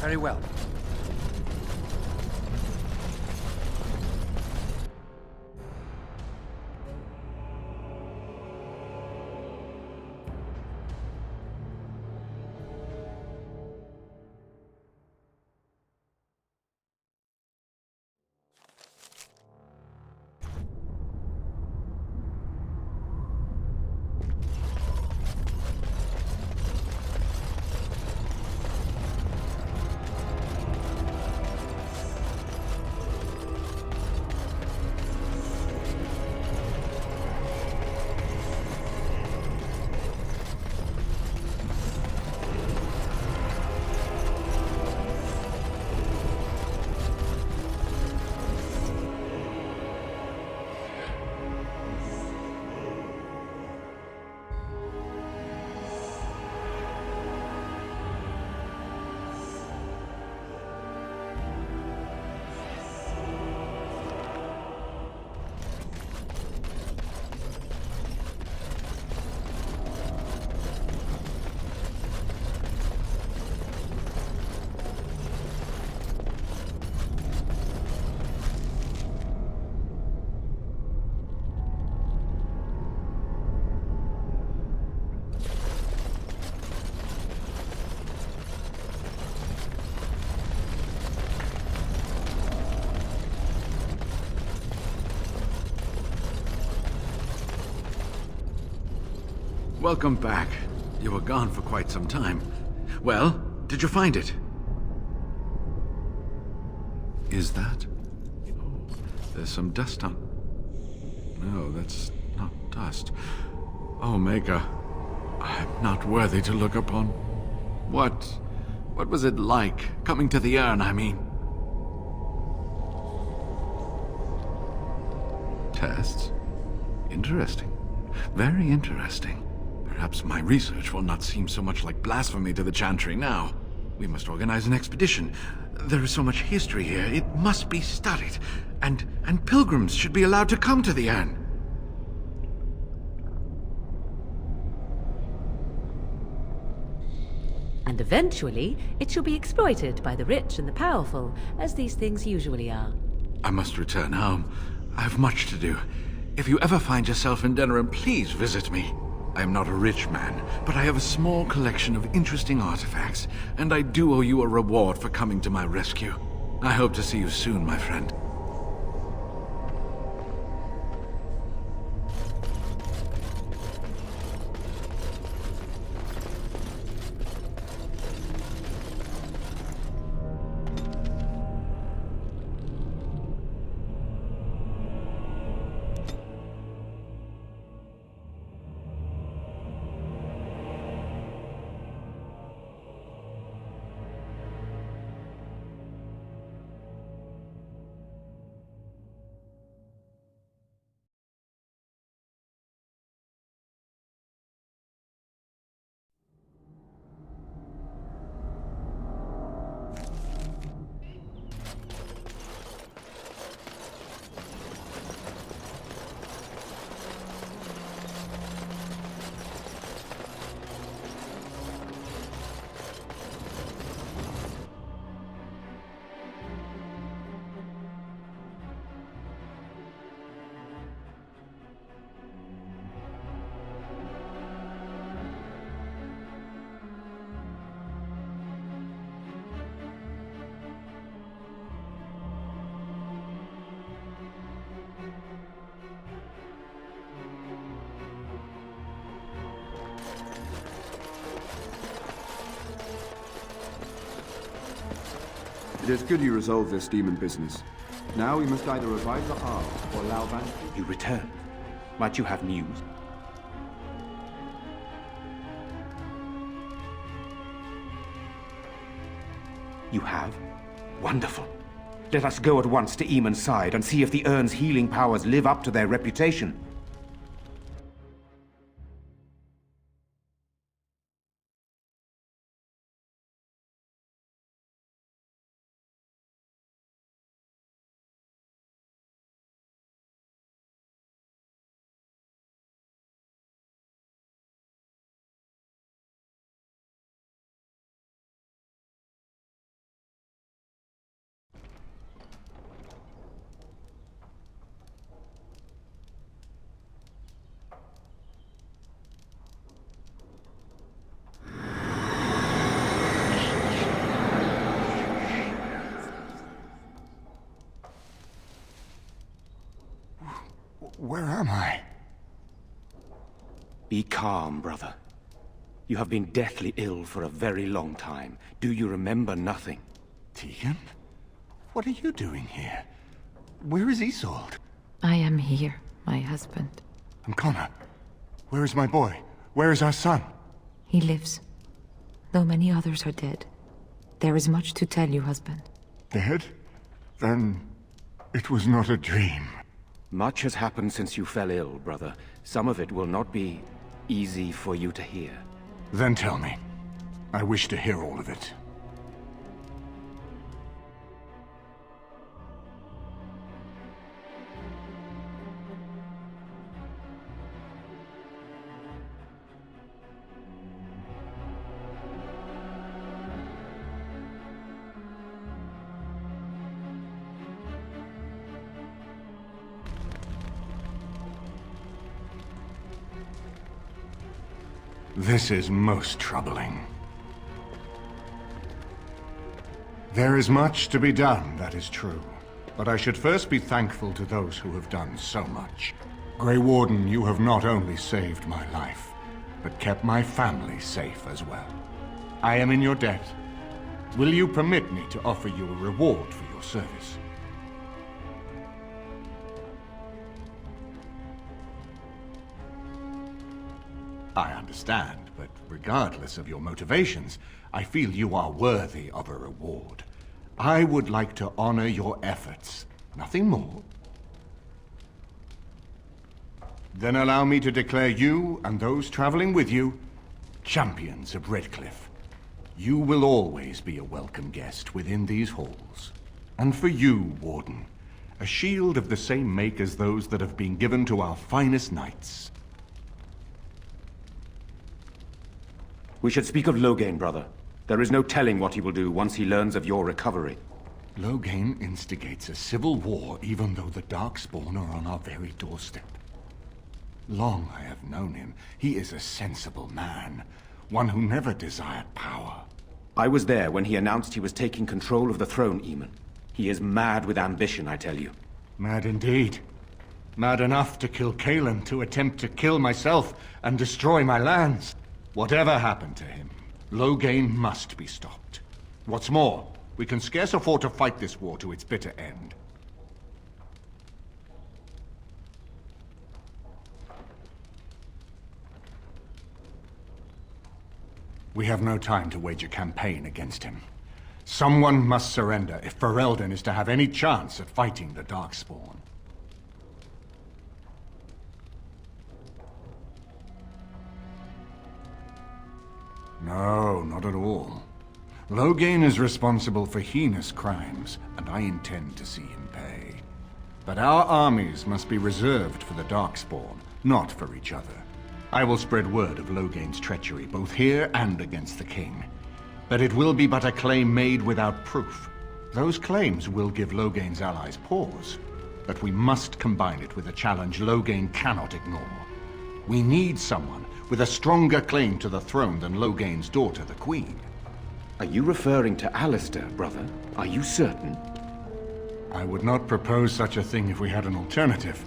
Very well. welcome back. You were gone for quite some time. Well, did you find it? Is that? Oh, there's some dust on... No, that's not dust. Oh, Maker, I'm not worthy to look upon. What was it like, coming to the urn, I mean? Tests? Interesting. Very interesting. Perhaps my research will not seem so much like blasphemy to the Chantry now. We must organize an expedition. There is so much history here, it must be studied. And pilgrims should be allowed to come to the urn. And eventually, it shall be exploited by the rich and the powerful, as these things usually are. I must return home. I have much to do. If you ever find yourself in Denerim, please visit me. I am not a rich man, but I have a small collection of interesting artifacts, and I do owe you a reward for coming to my rescue. I hope to see you soon, my friend. It is good you resolved this demon business. Now we must either revive the Ark or allow Van... You return. Might you have news? You have? Wonderful. Let us go at once to Eamon's side and see if the Urn's healing powers live up to their reputation. Where am I? Be calm, brother. You have been deathly ill for a very long time. Do you remember nothing? Tegan? What are you doing here? Where is Isolde? I am here, my husband. And Connor? Where is my boy? Where is our son? He lives. Though many others are dead. There is much to tell you, husband. Dead? Then it was not a dream. Much has happened since you fell ill, brother. Some of it will not be easy for you to hear. Then tell me. I wish to hear all of it. This is most troubling. There is much to be done, that is true. But I should first be thankful to those who have done so much. Grey Warden, you have not only saved my life, but kept my family safe as well. I am in your debt. Will you permit me to offer you a reward for your service? I understand, but regardless of your motivations, I feel you are worthy of a reward. I would like to honor your efforts, nothing more. Then allow me to declare you and those traveling with you champions of Redcliffe. You will always be a welcome guest within these halls. And for you, Warden, a shield of the same make as those that have been given to our finest knights. We should speak of Loghain, brother. There is no telling what he will do once he learns of your recovery. Loghain instigates a civil war even though the Darkspawn are on our very doorstep. Long I have known him. He is a sensible man, one who never desired power. I was there when he announced he was taking control of the throne, Eamon. He is mad with ambition, I tell you. Mad indeed. Mad enough to kill Cailan, to attempt to kill myself and destroy my lands. Whatever happened to him, Loghain must be stopped. What's more, we can scarce afford to fight this war to its bitter end. We have no time to wage a campaign against him. Someone must surrender if Ferelden is to have any chance at fighting the Darkspawn. No, not at all. Loghain is responsible for heinous crimes, and I intend to see him pay. But our armies must be reserved for the Darkspawn, not for each other. I will spread word of Loghain's treachery, both here and against the king. But it will be but a claim made without proof. Those claims will give Loghain's allies pause. But we must combine it with a challenge Loghain cannot ignore. We need someone with a stronger claim to the throne than Loghain's daughter, the Queen. Are you referring to Alistair, brother? Are you certain? I would not propose such a thing if we had an alternative,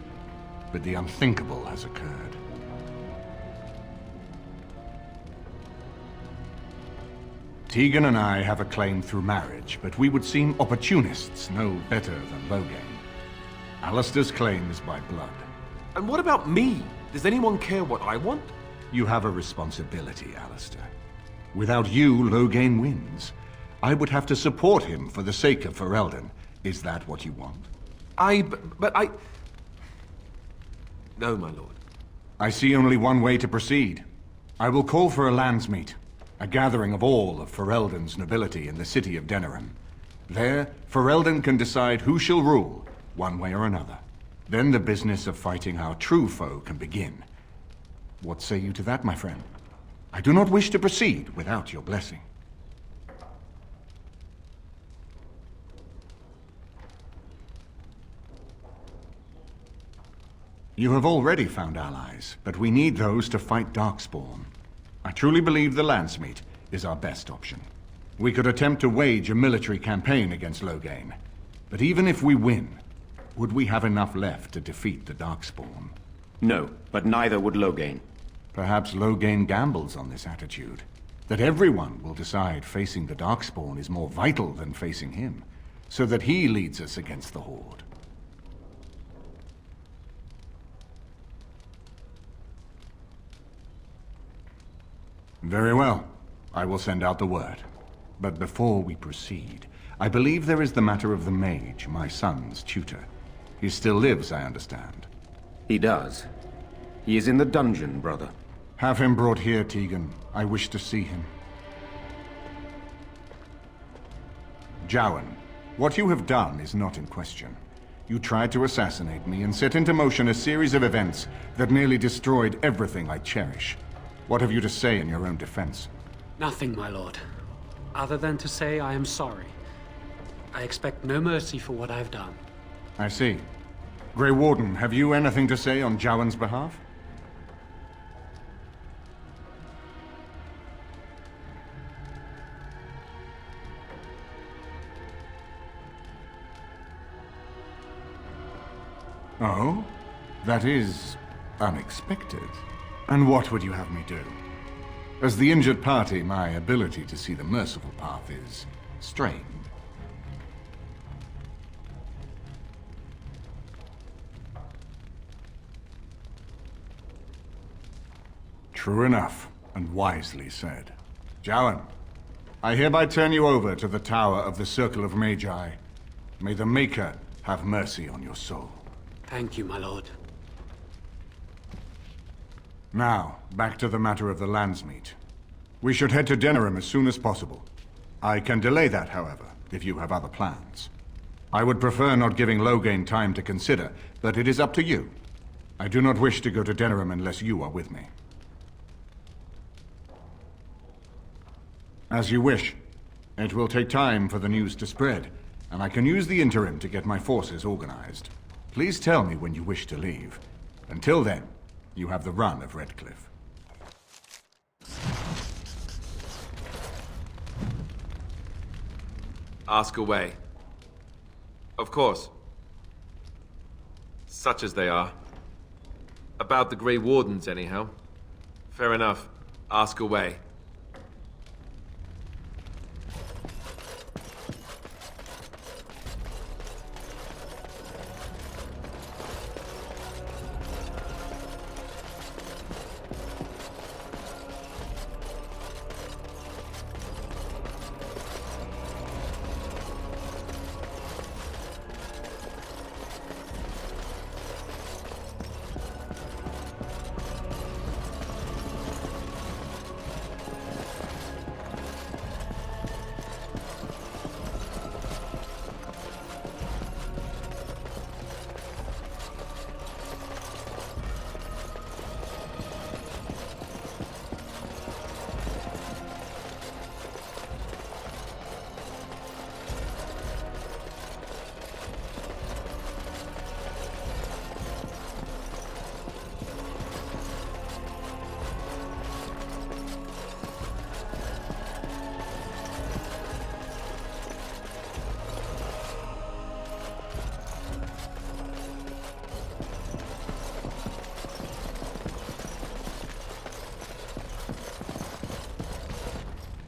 but the unthinkable has occurred. Tegan and I have a claim through marriage, but we would seem opportunists no better than Loghain. Alistair's claim is by blood. And what about me? Does anyone care what I want? You have a responsibility, Alistair. Without you, Loghain wins. I would have to support him for the sake of Ferelden. Is that what you want? No, my lord. I see only one way to proceed. I will call for a landsmeet, a gathering of all of Ferelden's nobility in the city of Denerim. There, Ferelden can decide who shall rule, one way or another. Then the business of fighting our true foe can begin. What say you to that, my friend? I do not wish to proceed without your blessing. You have already found allies, but we need those to fight Darkspawn. I truly believe the landsmeet is our best option. We could attempt to wage a military campaign against Loghain, but even if we win, would we have enough left to defeat the Darkspawn? No, but neither would Loghain. Perhaps Loghain gambles on this attitude, that everyone will decide facing the Darkspawn is more vital than facing him, so that he leads us against the Horde. Very well. I will send out the word. But before we proceed, I believe there is the matter of the mage, my son's tutor. He still lives, I understand. He does. He is in the dungeon, brother. Have him brought here, Tegan. I wish to see him. Jowan, what you have done is not in question. You tried to assassinate me and set into motion a series of events that nearly destroyed everything I cherish. What have you to say in your own defense? Nothing, my lord. Other than to say I am sorry. I expect no mercy for what I have done. I see. Grey Warden, have you anything to say on Jowan's behalf? Oh? That is unexpected. And what would you have me do? As the injured party, my ability to see the merciful path is strained. True enough, and wisely said. Jowan, I hereby turn you over to the Tower of the Circle of Magi. May the Maker have mercy on your soul. Thank you, my lord. Now, back to the matter of the Landsmeet. We should head to Denerim as soon as possible. I can delay that, however, if you have other plans. I would prefer not giving Loghain time to consider, but it is up to you. I do not wish to go to Denerim unless you are with me. As you wish. It will take time for the news to spread, and I can use the interim to get my forces organized. Please tell me when you wish to leave. Until then, you have the run of Redcliffe. Ask away. Of course. Such as they are. About the Grey Wardens, anyhow. Fair enough. Ask away.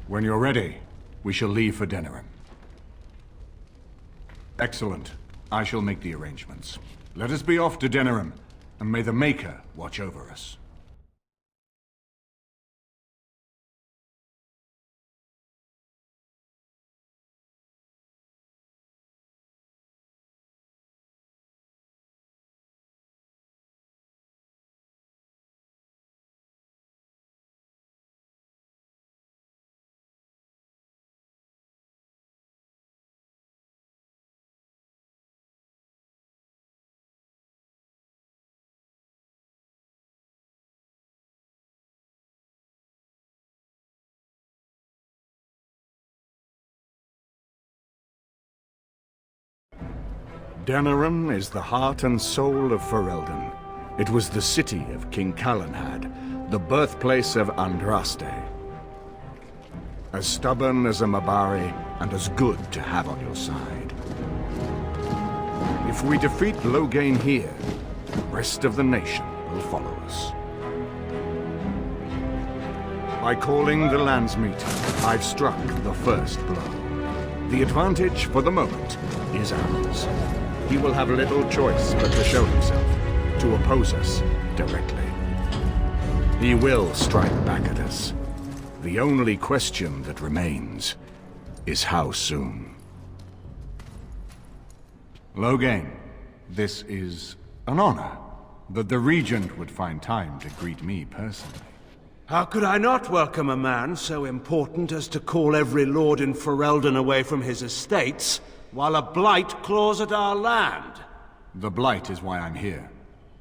When you're ready, we shall leave for Denerim. Excellent. I shall make the arrangements. Let us be off to Denerim, and may the Maker watch over us. Denerim is the heart and soul of Ferelden. It was the city of King Calenhad, the birthplace of Andraste. As stubborn as a Mabari, and as good to have on your side. If we defeat Loghain here, the rest of the nation will follow us. By calling the Landsmeet, I've struck the first blow. The advantage, for the moment, is ours. He will have little choice but to show himself, to oppose us directly. He will strike back at us. The only question that remains is how soon. Loghain, this is an honor that the Regent would find time to greet me personally. How could I not welcome a man so important as to call every lord in Ferelden away from his estates, while a blight claws at our land? The blight is why I'm here.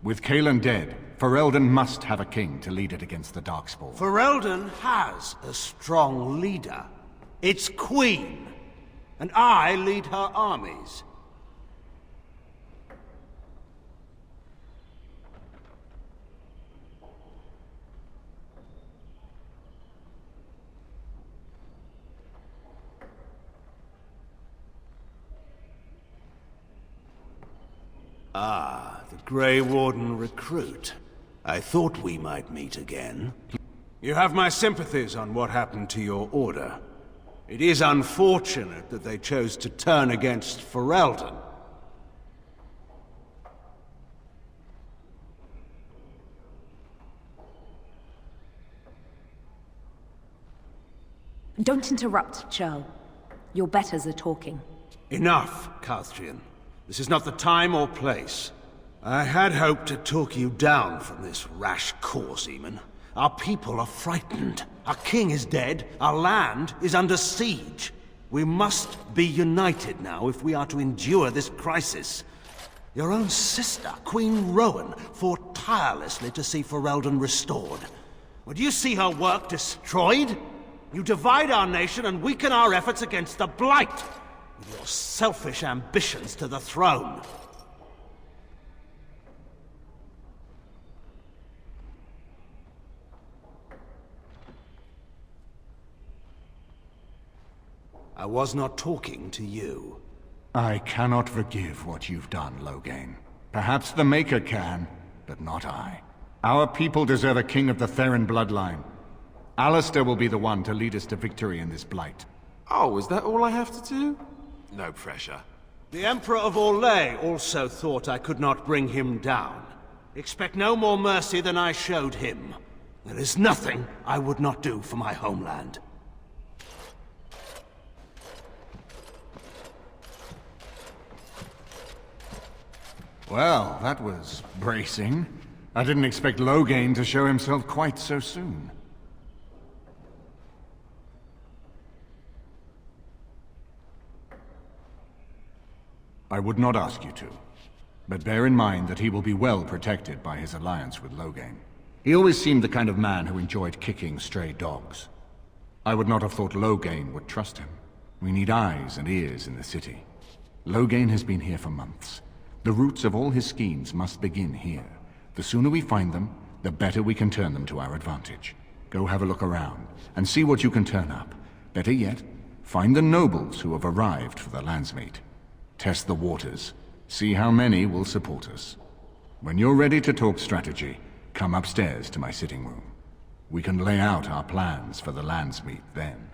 With Cailan dead, Ferelden must have a king to lead it against the Darkspawn. Ferelden has a strong leader. Its queen. And I lead her armies. Ah, the Grey Warden recruit. I thought we might meet again. You have my sympathies on what happened to your order. It is unfortunate that they chose to turn against Ferelden. Don't interrupt, Churl. Your betters are talking. Enough, Calthrian. This is not the time or place. I had hoped to talk you down from this rash course, Eamon. Our people are frightened. Our king is dead. Our land is under siege. We must be united now if we are to endure this crisis. Your own sister, Queen Rowan, fought tirelessly to see Ferelden restored. Would you see her work destroyed? You divide our nation and weaken our efforts against the Blight, with your selfish ambitions to the throne. I was not talking to you. I cannot forgive what you've done, Loghain. Perhaps the Maker can, but not I. Our people deserve a king of the Theron bloodline. Alistair will be the one to lead us to victory in this Blight. Oh, is that all I have to do? No pressure. The Emperor of Orlais also thought I could not bring him down. Expect no more mercy than I showed him. There is nothing I would not do for my homeland. Well, that was bracing. I didn't expect Loghain to show himself quite so soon. I would not ask you to, but bear in mind that he will be well protected by his alliance with Loghain. He always seemed the kind of man who enjoyed kicking stray dogs. I would not have thought Loghain would trust him. We need eyes and ears in the city. Loghain has been here for months. The roots of all his schemes must begin here. The sooner we find them, the better we can turn them to our advantage. Go have a look around, and see what you can turn up. Better yet, find the nobles who have arrived for the Landsmeet. Test the waters. See how many will support us. When you're ready to talk strategy, come upstairs to my sitting room. We can lay out our plans for the Landsmeet then.